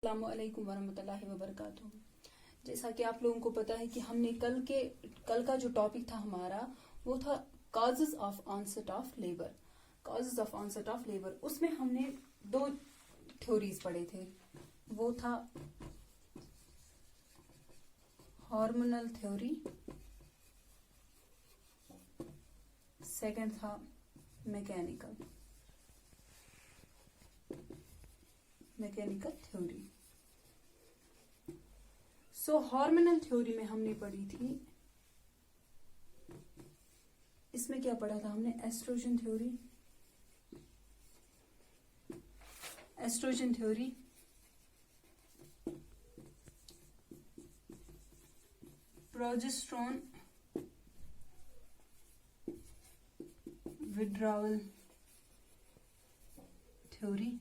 अस्सलामुअलैकुम वरहमतुल्लाहि वबरकातुहू। जैसा कि आप लोगों को पता है कि हमने कल का जो टॉपिक था हमारा वो था causes of onset of labour. Causes of onset of labour, उसमें हमने दो थ्योरीज पढ़े थे। वो था हार्मोनल थ्योरी, सेकंड था mechanical theory. So hormonal theory में हमने पढ़ी थी, इसमें क्या पढ़ा था हमने? Oestrogen theory, progesterone withdrawal theory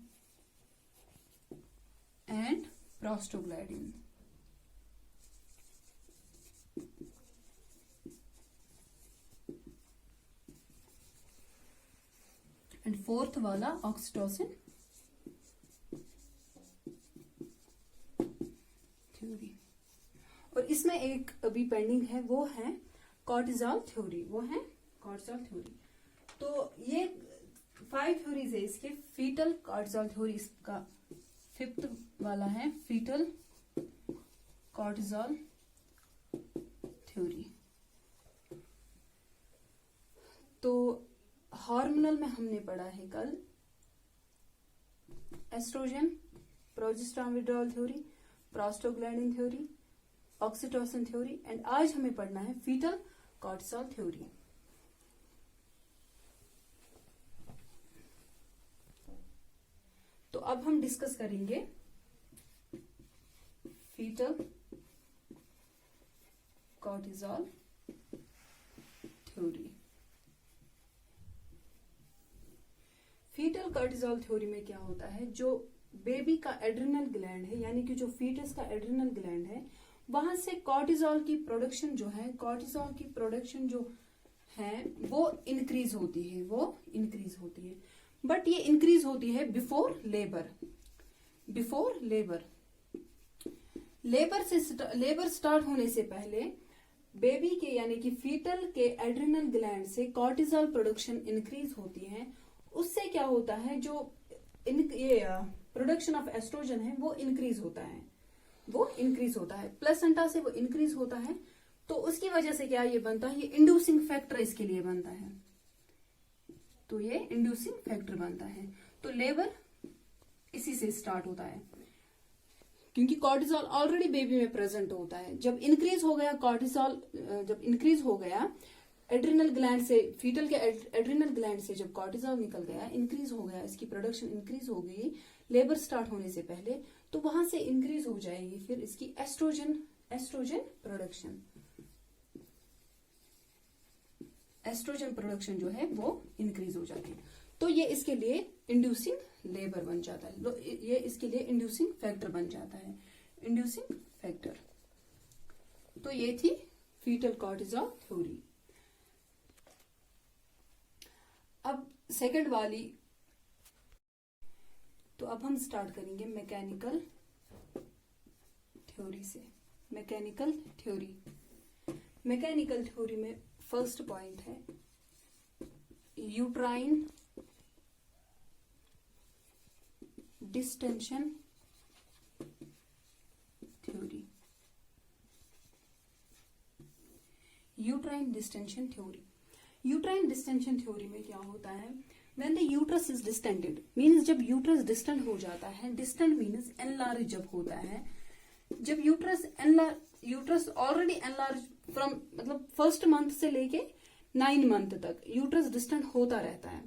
and prostaglandin. And fourth वाला ऑक्सीटोसिन थ्योरी। और इसमें एक अभी पेंडिंग है, वो है कॉर्टिजोल थ्योरी। तो ये 5 थ्योरीज है इसके। फीटल कॉर्टिजोल थ्योरी इसका 5th वाला है, फीटल कॉर्टिजोल थ्योरी। तो हार्मोनल में हमने पढ़ा है कल oestrogen, progesterone withdrawal theory, prostaglandin theory, oxytocin theory, and आज हमें पढ़ना है फीटल कॉर्टिसोल थ्योरी। तो अब हम डिस्कस करेंगे fetal cortisol theory. Fetal cortisol theory में क्या होता है, जो बेबी का एड्रिनल ग्लैंड है, यानी कि जो फीटस का एड्रिनल ग्लैंड है, वहां से कॉर्टिसोल की प्रोडक्शन जो है वो इंक्रीज होती है, बट ये इंक्रीज होती है बिफोर लेबर स्टार्ट होने से पहले बेबी के यानी कि फीटल के एड्रिनल ग्लैंड से कॉर्टिसोल प्रोडक्शन इंक्रीज होती है। उससे क्या होता है, जो प्रोडक्शन ऑफ एस्ट्रोजन है वो इंक्रीज होता है, प्लेसेंटा से वो इंक्रीज होता है। तो उसकी वजह से क्या ये बनता है, ये इंड्यूसिंग फैक्टर इसके लिए बनता है। तो लेबर इसी से स्टार्ट होता है, क्योंकि कॉर्टिसोल ऑलरेडी बेबी में प्रेजेंट होता है। जब इंक्रीज हो गया एड्रिनल ग्लैंड से, फीटल के एड्रिनल ग्लैंड से जब कॉर्टिसोल निकल गया, इंक्रीज हो गया, इसकी प्रोडक्शन इंक्रीज हो गई लेबर स्टार्ट होने से पहले, तो वहां से इंक्रीज हो जाएगी फिर इसकी एस्ट्रोजन प्रोडक्शन जो है वो इंक्रीज हो जाती है। तो ये इसके लिए इंड्यूसिंग लेबर बन जाता है, ये इसके लिए इंड्यूसिंग फैक्टर बन जाता है, इंड्यूसिंग फैक्टर। तो ये थी फीटल कॉर्टिसोल थ्योरी। अब सेकंड वाली, तो अब हम स्टार्ट करेंगे मैकेनिकल थ्योरी से। मैकेनिकल थ्योरी में फर्स्ट पॉइंट है uterine distension theory. Uterine distension theory में क्या होता है, when the uterus is distended means जब यूट्रस डिस्टेंड हो जाता है, डिस्टेंड मीन्स एनलार्ज जब होता है, जब यूट्रस ऑलरेडी एनलार्ज फ्रॉम मतलब फर्स्ट मंथ से लेके 9 मंथ तक यूट्रस डिस्टेंड होता रहता है।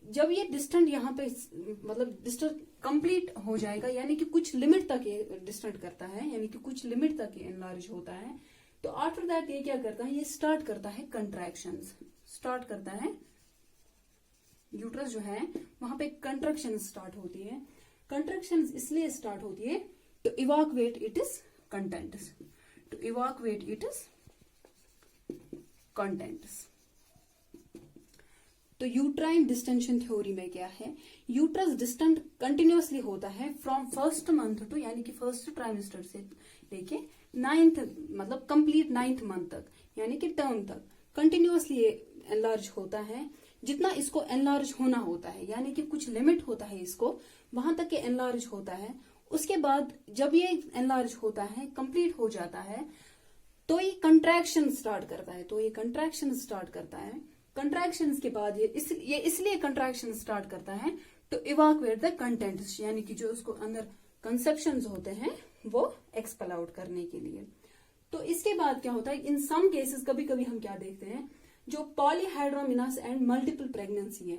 जब ये डिस्टेंड यहाँ पे मतलब डिस्टेंड कंप्लीट हो जाएगा, यानी कि कुछ लिमिट तक ये डिस्टेंड करता है, यानी कि कुछ लिमिट तक ये एनलार्ज होता है, तो आफ्टर दैट ये क्या करता है, ये स्टार्ट करता है कंट्रैक्शंस, यूट्रस जो है वहां पे कंट्रैक्शन स्टार्ट होती है। कंट्रैक्शन इसलिए स्टार्ट होती है टू इवाक्युएट इट्स कंटेंट्स। तो यूट्राइन डिस्टेंशन थ्योरी में क्या है, यूट्रस डिस्टेंट कंटिन्यूअसली होता है फ्रॉम फर्स्ट मंथ टू, यानी कि फर्स्ट ट्राइमेस्टर से लेके 9th, मतलब कंप्लीट 9th मंथ तक, यानी कि टर्म तक कंटिन्यूअसली एनलार्ज होता है। जितना इसको एनलार्ज होना होता है, यानी कि कुछ लिमिट होता है इसको, वहां तक के एनलार्ज होता है। उसके बाद जब ये एनलार्ज होता है, कंप्लीट हो जाता है, तो ये कंट्रैक्शन स्टार्ट करता है। कंट्रैक्शन के बाद ये इसलिए कंट्रैक्शन स्टार्ट करता है टू इवाक्यूएट द कंटेंट्स, यानी कि जो उसको अंदर कंसेप्शंस होते हैं वो एक्सपेल आउट करने के लिए। तो इसके बाद क्या होता है, इन सम केसेस कभी कभी हम क्या देखते हैं, जो पॉलीहाइड्रोमिनस एंड मल्टीपल प्रेगनेंसी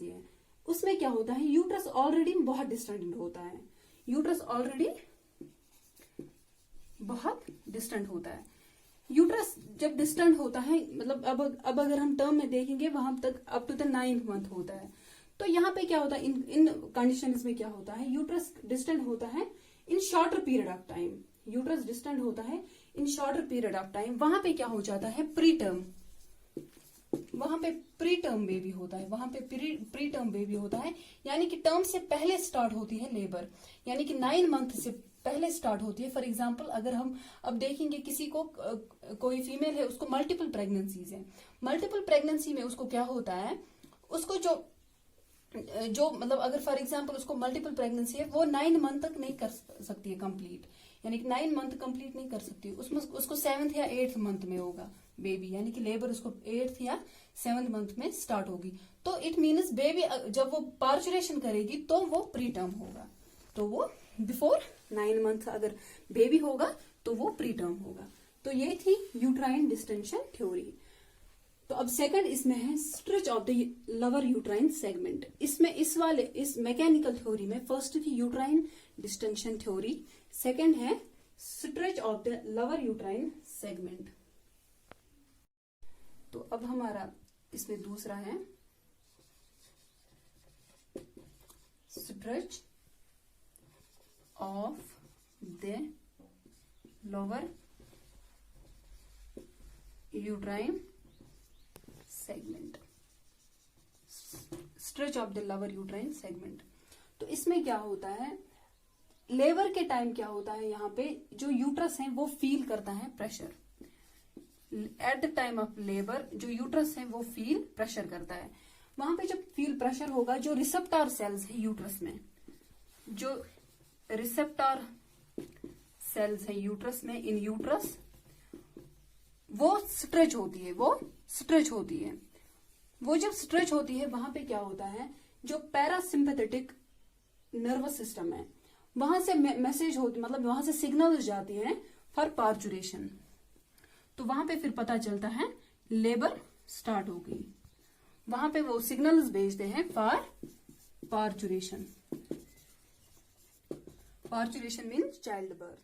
है, उसमें क्या होता है, यूट्रस ऑलरेडी बहुत डिस्टेंट होता है। यूट्रस जब डिस्टेंट होता है, मतलब अब अगर हम टर्म में देखेंगे, वहां तक up to the 9th month होता है। तो यहाँ पे क्या होता है, इन कंडीशंस में क्या होता है, यूट्रस डिस्टेंट होता है इन शॉर्टर पीरियड ऑफ टाइम। वहां पे क्या हो जाता है, प्रीटर्म बेबी होता है, यानी कि टर्म से पहले स्टार्ट होती है लेबर, यानी कि 9 मंथ से पहले स्टार्ट होती है। फॉर एग्जाम्पल, अगर हम अब देखेंगे किसी को, कोई फीमेल है, उसको मल्टीपल प्रेगनेंसीज है, मल्टीपल प्रेगनेंसी में उसको क्या होता है, उसको जो मतलब अगर फॉर एग्जाम्पल उसको मल्टीपल प्रेगनेंसी है, वो 9 मंथ तक नहीं कर सकती है कंप्लीट, यानी कि 9 मंथ कंप्लीट नहीं कर सकती, उसमें उसको 7th या 8th मंथ में होगा बेबी, यानी कि लेबर उसको 8th या 7th मंथ में स्टार्ट होगी। तो इट मीन्स बेबी जब वो पार्चुरेशन करेगी तो वो प्री टर्म होगा, तो वो बिफोर 9 मंथ अगर बेबी होगा तो वो प्री टर्म होगा। तो ये थी यूट्राइन डिस्टेंशन थ्योरी। तो अब सेकंड इसमें है stretch of the lower uterine segment. इसमें इस मैकेनिकल थ्योरी में फर्स्ट थी यूट्राइन डिस्टेंशन थ्योरी, सेकंड है stretch of the lower uterine segment. तो अब हमारा इसमें दूसरा है stretch of the lower uterine segment, stretch of the lower uterine segment. तो इसमें क्या होता है, लेबर के टाइम क्या होता है, यहाँ पे जो यूट्रस है वो फील करता है pressure. At the time of labour जो यूट्रस है वो फील प्रेशर करता है। वहां पे जब फील प्रेशर होगा, जो रिसेप्टर सेल्स है यूट्रस में, जो रिसेप्टर सेल्स है यूट्रस में, इन यूट्रस वो स्ट्रेच होती है। वो जब स्ट्रेच होती है, वहां पे क्या होता है, जो पैरासिम्पैथेटिक नर्वस सिस्टम है, वहां से मैसेज होती, मतलब वहां से सिग्नल्स जाती हैं फॉर पार्चुरेशन। तो वहां पे फिर पता चलता है लेबर स्टार्ट हो गई, वहां पे वो सिग्नल्स भेजते हैं for parturition. Parturition means child birth.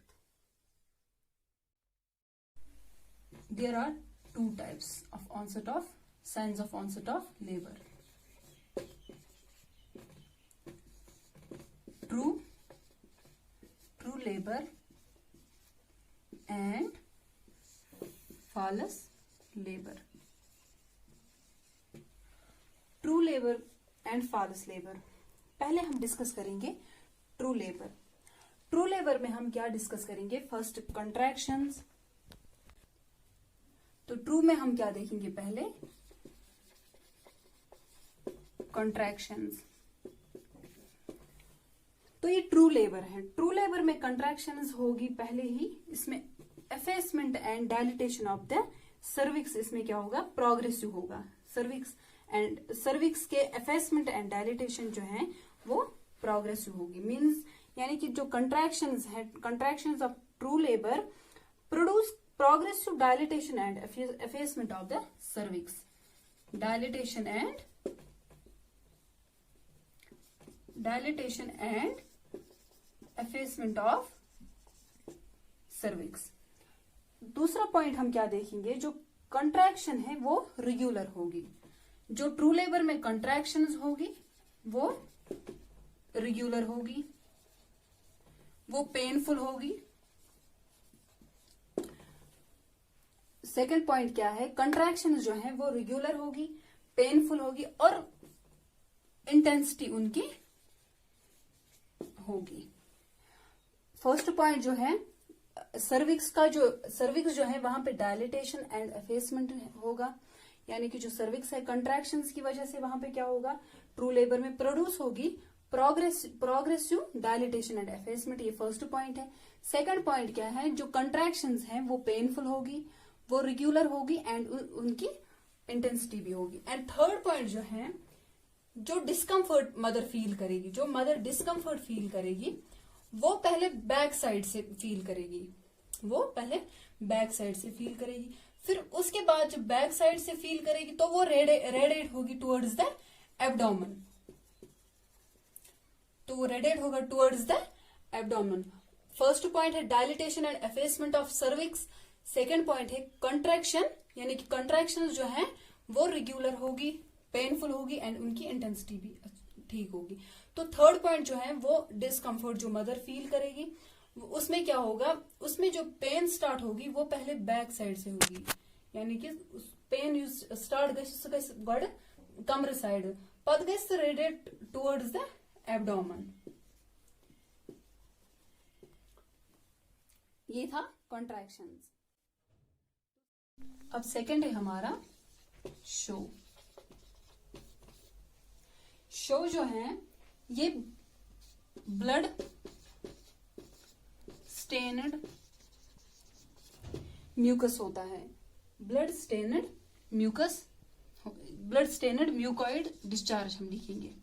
There are 2 types of signs of onset of labor. True labor and false labor. True labor and false labor. पहले हम डिस्कस करेंगे ट्रू लेबर। ट्रू लेबर में हम क्या डिस्कस करेंगे, फर्स्ट कंट्रैक्शंस। तो true में हम क्या देखेंगे, पहले कंट्रैक्शंस। तो ये ट्रू लेबर है। ट्रू लेबर में कंट्रैक्शंस होगी पहले ही, इसमें एफेसमेंट and dilatation of the cervix, इसमें क्या होगा, प्रोग्रेसिव होगा। सर्विक्स के एफेसमेंट एंड डायलिटेशन जो है वो प्रोग्रेसिव होगी। मींस यानी कि जो कंट्रैक्शंस है, contractions of true labour produce progressive dilatation and effacement of the cervix. Dilatation and effacement of cervix. दूसरा पॉइंट हम क्या देखेंगे, जो कंट्रैक्शन है वो रेगुलर होगी। जो ट्रू लेबर में कंट्रैक्शंस होगी वो रेगुलर होगी, वो पेनफुल होगी। सेकंड पॉइंट क्या है, कंट्रैक्शन जो है वो रेगुलर होगी, पेनफुल होगी और इंटेंसिटी उनकी होगी। फर्स्ट पॉइंट जो है सर्विक्स जो है वहां पे डायलिटेशन एंड एफेसमेंट होगा, यानी कि जो सर्विक्स है कंट्रैक्शंस की वजह से वहां पे क्या होगा, ट्रू लेबर में प्रोड्यूस होगी प्रोग्रेसिव डायलिटेशन एंड एफेसमेंट। ये फर्स्ट पॉइंट है। सेकंड पॉइंट क्या है, जो कंट्रैक्शंस हैं वो पेनफुल होगी, वो रेगुलर होगी एंड उनकी इंटेंसिटी भी होगी। एंड थर्ड पॉइंट जो है, जो डिस्कम्फर्ट मदर फील करेगी, जो मदर डिस्कम्फर्ट फील करेगी वो पहले बैक साइड से फील करेगी, वो पहले बैक साइड से फील करेगी, फिर उसके बाद जब बैक साइड से फील करेगी तो वो रेडिएट होगी टुवर्ड्स द एब्डोमेन, तो वो रेडिएट होगा towards the abdomen. First point है dilatation and effacement of cervix. Second point है कंट्रैक्शन, यानी कि कंट्रैक्शन जो है वो रेगुलर होगी, पेनफुल होगी एंड उनकी इंटेंसिटी भी ठीक होगी। तो थर्ड पॉइंट जो है वो डिस्कम्फर्ट जो मदर फील करेगी, उसमें क्या होगा, उसमें जो पेन स्टार्ट होगी वो पहले बैक साइड से होगी, यानी कि पेन स्टार्ट गड कमर साइड पद गई रेडिएट टुवर्ड्स द एब्डोमेन। ये था कॉन्ट्रैक्शंस। अब सेकंड है हमारा शो। शो जो है ये ब्लड स्टेनड म्यूकस होता है, blood stained mucus, blood stained mucoid discharge हम लिखेंगे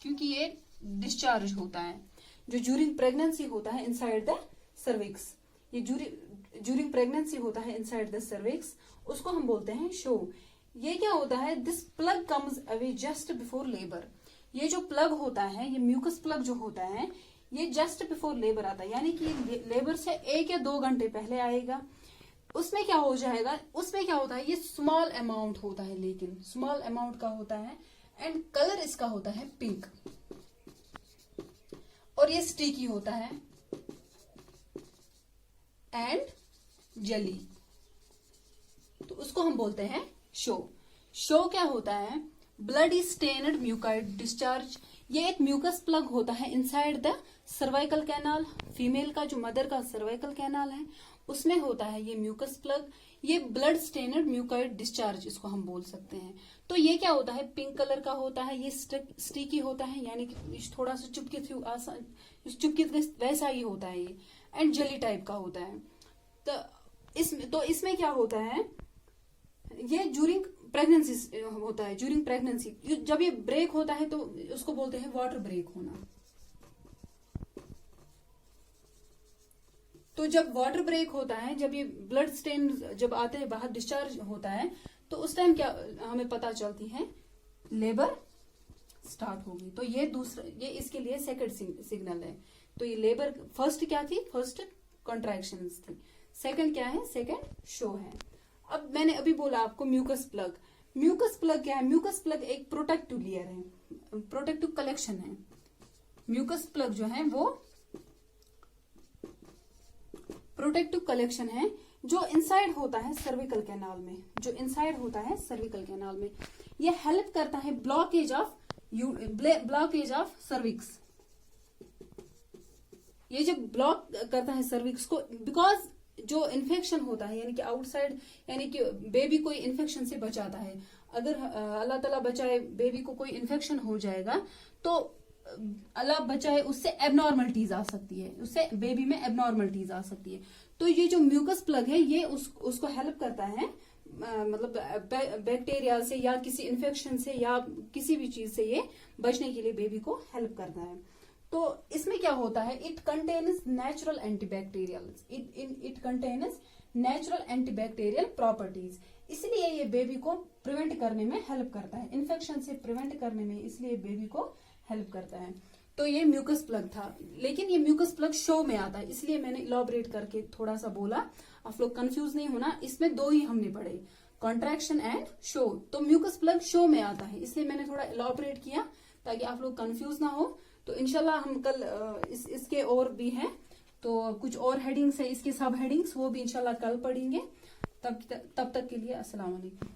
क्योंकि ये डिस्चार्ज होता है जो ज्यूरिंग प्रेगनेंसी होता है इनसाइड द सर्विक्स। ये ज्यूरिंग प्रेगनेंसी होता है इनसाइड द सर्विक्स, उसको हम बोलते हैं शो। ये क्या होता है, this plug comes away just before labour. ये जो प्लग होता है, ये म्यूकस प्लग जो होता है, ये जस्ट बिफोर लेबर आता है, यानी कि लेबर से 1 या 2 घंटे पहले आएगा। उसमें क्या हो जाएगा, उसमें क्या होता है, ये स्मॉल अमाउंट होता है, लेकिन स्मॉल अमाउंट का होता है एंड कलर इसका होता है पिंक और ये स्टिकी होता है एंड जेली, तो उसको हम बोलते हैं शो। शो क्या होता है, ब्लड स्टेनड म्यूकॉइड डिस्चार्ज। ये एक म्यूकस प्लग होता है inside the cervical canal. Female का जो मदर का सर्वाइकल कैनाल है उसमें होता है ये म्यूकस प्लग। ये ब्लड स्टेनड म्यूकॉइड डिस्चार्ज इसको हम बोल सकते हैं। तो ये क्या होता है, पिंक कलर का होता है, ये स्टिकी होता है, यानी कि थोड़ा सा चुपके वैसा ही होता है ये, एंड जेली टाइप का होता है। तो इसमें क्या होता है, ये ज्यूरिंग प्रेगनेंसी होता है। ज्यूरिंग प्रेगनेंसी जब ये ब्रेक होता है तो उसको बोलते हैं वाटर ब्रेक होना। तो जब वाटर ब्रेक होता है, जब ये ब्लड स्टेन जब आते हैं बाहर डिस्चार्ज होता है, तो उस टाइम क्या हमें पता चलती है, लेबर स्टार्ट होगी। तो ये दूसरा, ये इसके लिए सेकंड सिग्नल है। तो ये लेबर फर्स्ट क्या थी, फर्स्ट कॉन्ट्रैक्शंस थी, सेकंड क्या है, सेकंड शो है। अब मैंने अभी बोला आपको म्यूकस प्लग। म्यूकस प्लग क्या है, म्यूकस प्लग एक प्रोटेक्टिव लेयर है, प्रोटेक्टिव कलेक्शन है। म्यूकस प्लग जो है वो प्रोटेक्टिव कलेक्शन है जो इनसाइड होता है सर्विकल कैनाल में, जो इनसाइड होता है सर्विकल कैनाल में। ये हेल्प करता है ब्लॉकेज ऑफ सर्विक्स। ये जो ब्लॉक करता है सर्विक्स को, बिकॉज जो इन्फेक्शन होता है, यानी कि आउटसाइड, यानी कि बेबी कोई इन्फेक्शन से बचाता है। अगर अल्लाह ताला बचाए बेबी को कोई इन्फेक्शन हो जाएगा तो अल्लाह बचाए उससे एबनॉर्मलिटीज आ सकती है, उससे बेबी में एबनॉर्मलिटीज आ सकती है। तो ये जो म्यूकस प्लग है ये उसको हेल्प करता है, मतलब बैक्टीरिया से या किसी इन्फेक्शन से या किसी भी चीज से ये बचने के लिए बेबी को हेल्प करता है। तो इसमें क्या होता है, it contains natural antibacterial, it contains natural antibacterial properties. इसलिए ये बेबी को प्रिवेंट करने में हेल्प करता है, इन्फेक्शन से प्रिवेंट करने में इसलिए बेबी को हेल्प करता है। तो ये म्यूकस प्लग था, लेकिन ये म्यूकस प्लग शो में आता है, इसलिए मैंने इलॉबरेट करके थोड़ा सा बोला, आप लोग कंफ्यूज नहीं होना। इसमें 2 ही हमने पढ़े, कॉन्ट्रैक्शन एंड शो। तो म्यूकस प्लग शो में आता है, इसलिए मैंने थोड़ा इलॉबरेट किया ताकि आप लोग कंफ्यूज ना हो। तो इंशाल्लाह हम कल इसके और भी हैं तो कुछ और हेडिंग्स है, इसके सब हेडिंग्स वो भी इंशाल्लाह कल पढ़ेंगे। तब तक के लिए अस्सलाम वालेकुम।